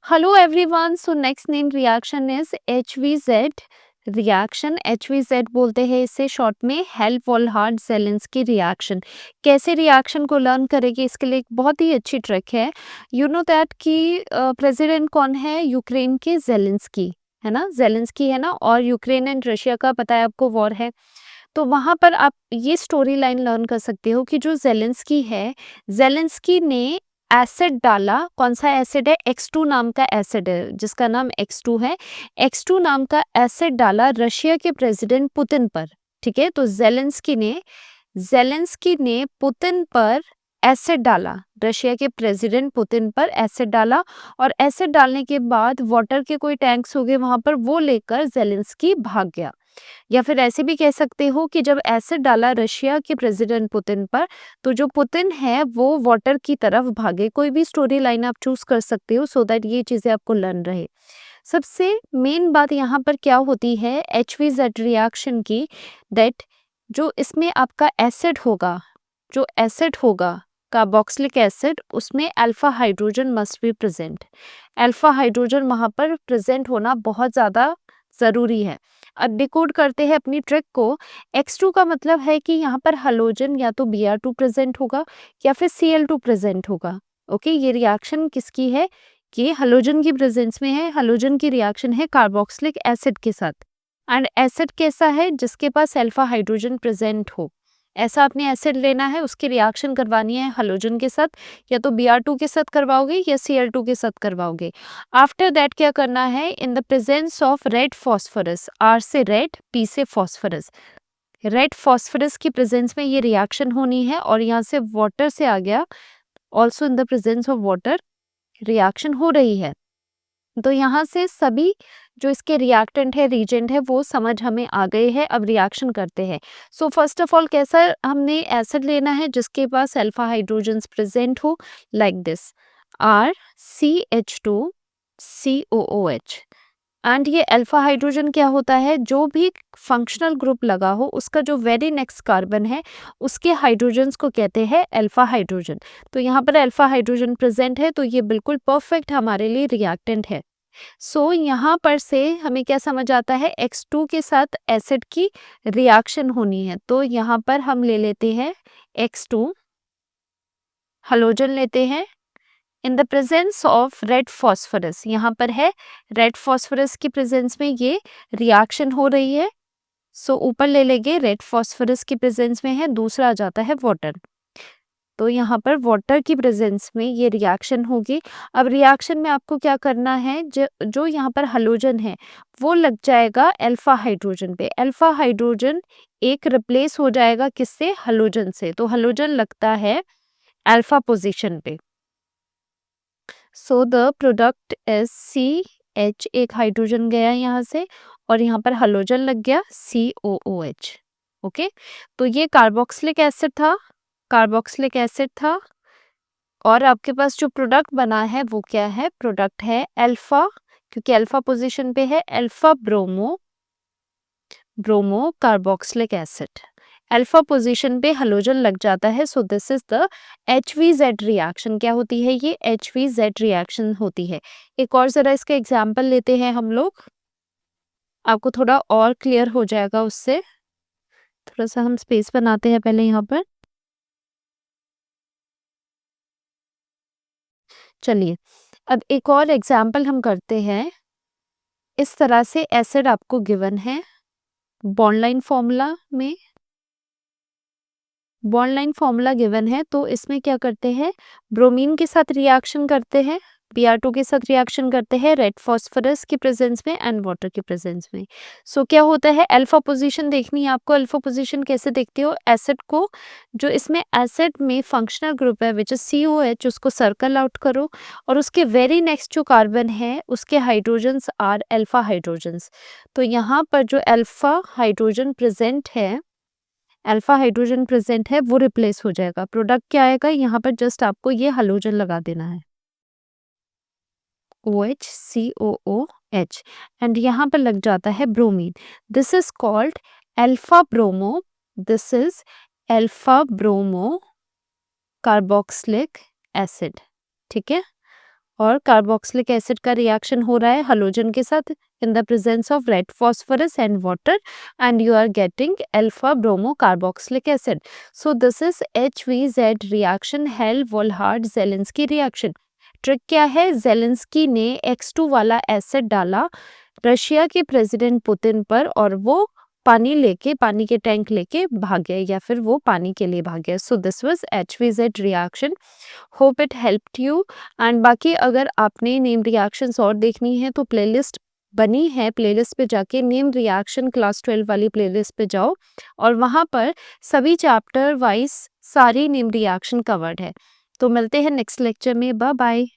Hello everyone. So next named reaction is HVZ reaction. HVZ बोलते हैं इसे short में, हेल्प वोल्हार्ड जेलेंस्की रिएक्शन। कैसे रिएक्शन को लर्न करेंगे, इसके लिए एक बहुत ही अच्छी ट्रिक है। यू नो दैट कि प्रेसिडेंट कौन है यूक्रेन के, जेलेंस्की है ना, जेलेंस्की है ना, और यूक्रेन एंड रशिया का पता है आपको वॉर है। तो वहां पर आप ये स्टोरी लाइन लर्न कर सकते हो कि जो जेलेंस्की है, जेलेंस्की ने एसिड डाला। कौन सा एसिड है? X2 नाम का एसिड है, जिसका नाम X2 है। X2 नाम का एसिड डाला रशिया के प्रेसिडेंट पुतिन पर। ठीक है, तो जेलेंस्की ने पुतिन पर एसिड डाला, रशिया के प्रेसिडेंट पुतिन पर एसिड डाला। और एसिड डालने के बाद वाटर के कोई टैंक्स हो गए वहां पर, वो लेकर जेलेंस्की भाग गया। या फिर ऐसे भी कह सकते हो कि जब एसिड डाला रशिया के प्रेसिडेंट पुतिन पर, तो जो पुतिन है वो वाटर की तरफ भागे। कोई भी स्टोरी लाइन आप चूज कर सकते हो सो दैट ये चीजें आपको लर्न रहे। सबसे मेन बात यहाँ पर क्या होती है HVZ रिएक्शन की, दैट जो इसमें आपका एसिड होगा, जो एसिड होगा कार्बोक्सिलिक एसिड, उसमें alpha hydrogen must be present. Alpha hydrogen वहां पर प्रेजेंट होना बहुत ज़्यादा ज़रूरी है। अब डिकोड करते हैं अपनी ट्रिक को। X2 का मतलब है कि यहाँ पर हाइड्रोजन या तो Br2 प्रेजेंट होगा या फिर Cl2 प्रेजेंट होगा। ओके, ये रिएक्शन किसकी है? कि हाइड्रोजन की प्रेजेंस में है। हाइड्रोजन की रिएक्शन है कार्बोक्सिलिक एसिड के साथ। एंड एसिड कैसा है? जिसके पास अल्फा हाइड्रोजन प्रेजेंट हो। ऐसा आपने एसिड लेना है, उसकी रिएक्शन करवानी है हाइड्रोजन के साथ, या तो Br2 के साथ करवाओगे या Cl2 के साथ करवाओगे। आफ्टर दैट क्या करना है? इन the presence of red phosphorus, R से रेड, P से फॉस्फोरस, रेड फॉस्फोरस की प्रेजेंस में ये रिएक्शन होनी है। और यहाँ से वाटर से आ गया, also in the presence of water reaction हो रही है। तो यहाँ से सभी जो इसके रिएक्टेंट है, रीजेंट है, वो समझ हमें आ गए हैं। अब रिएक्शन करते हैं। सो फर्स्ट ऑफ ऑल कैसा हमने एसिड लेना है जिसके पास अल्फा हाइड्रोजन्स प्रेजेंट हो, लाइक दिस RCH2COOH। एंड ये अल्फा हाइड्रोजन क्या होता है? जो भी फंक्शनल ग्रुप लगा हो उसका जो वेरी नेक्स्ट कार्बन है उसके हाइड्रोजन्स को कहते हैं अल्फा हाइड्रोजन। तो यहाँ पर अल्फा हाइड्रोजन प्रेजेंट है, तो ये बिल्कुल परफेक्ट हमारे लिए रिएक्टेंट है। सो यहाँ पर से हमें क्या समझ आता है? X2 के साथ एसिड की रिएक्शन होनी है, तो यहाँ पर हम ले लेते हैं X2, हाइड्रोजन लेते हैं इन the presence of red phosphorus. यहाँ पर है रेड फॉस्फोरस की प्रेजेंस में ये रिएक्शन हो रही है। सो ऊपर ले लेंगे, रेड फॉस्फोरस की प्रेजेंस में है, दूसरा आ जाता है वाटर। तो यहाँ पर वाटर की प्रेजेंस में ये रिएक्शन होगी। अब रिएक्शन में आपको क्या करना है? जो यहाँ पर हाइड्रोजन है वो लग जाएगा अल्फा हाइड्रोजन पे। अल्फा हाइड्रोजन एक रिप्लेस हो जाएगा किससे? हाइड्रोजन से। तो हाइड्रोजन लगता है अल्फा पोजीशन पे। So the product is CH, एक हाइड्रोजन गया यहाँ से और यहाँ पर हाइड्रोजन लग गया COOH। ओके, तो ये कार्बोक्सिलिक एसिड था, कार्बोक्सिलिक एसिड था। और आपके पास जो प्रोडक्ट बना है वो क्या है? प्रोडक्ट है अल्फा, क्योंकि अल्फा पोजीशन पे है, alpha bromo carboxylic acid. Alpha position पे हाइड्रोजन लग जाता है। सो this is the HVZ reaction. क्या होती है ये? HVZ रिएक्शन होती है। एक और जरा इसका एग्जाम्पल लेते हैं हम लोग, आपको थोड़ा और क्लियर हो जाएगा उससे। थोड़ा सा हम स्पेस बनाते हैं पहले यहाँ पर। चलिए, अब एक और एग्जाम्पल हम करते हैं। इस तरह से एसिड आपको गिवन है बॉन्ड लाइन फॉर्मूला में, बॉन्ड लाइन फॉर्मूला गिवन है। तो इसमें क्या करते हैं? ब्रोमीन के साथ रिएक्शन करते हैं, Br2 के साथ रिएक्शन करते हैं रेड फॉस्फोरस की प्रेजेंस में एंड वाटर की प्रेजेंस में। सो क्या होता है? अल्फा पोजीशन देखनी है आपको। अल्फा पोजीशन कैसे देखते हो? एसिड को, जो इसमें एसिड में फंक्शनल ग्रुप है विच इज COH, उसको सर्कल आउट करो और उसके वेरी नेक्स्ट जो कार्बन है उसके हाइड्रोजन्स आर अल्फा हाइड्रोजन्स। तो यहाँ पर जो अल्फा हाइड्रोजन प्रेजेंट है, अल्फा हाइड्रोजन प्रेजेंट है, वो रिप्लेस हो जाएगा। प्रोडक्ट क्या आएगा? यहाँ पर जस्ट आपको ये हाइड्रोजन लगा देना है, OH COOH, एंड यहाँ पर लग जाता है bromine. This is called alpha bromo, this is alpha bromo carboxylic acid. ठीक है, और कार्बोक्सिलिक एसिड का रिएक्शन हो रहा है हलोजन के साथ in the presence of red phosphorus and water and you are getting alpha bromo carboxylic acid. So this is HVZ reaction, Hell Volhard Zelinsky reaction. Trick क्या है? जेलेंस्की ने X2 वाला एसिड डाला रशिया के president Putin पर और वो पानी के टैंक लेके भाग गया या फिर वो पानी के लिए भाग गया. So this was HVZ reaction. Hope it helped you. And बाकी अगर आपने नेम रिएक्शंस और देखनी है तो प्लेलिस्ट बनी है, प्लेलिस्ट पे जाके नेम रिएक्शन क्लास 12 वाली प्लेलिस्ट पे जाओ और वहाँ पर सभी चैप्टर वाइज सारी नेम रिएक्शन कवर्ड है. तो मिलते हैं नेक्स्ट लेक्चर में. Bye bye.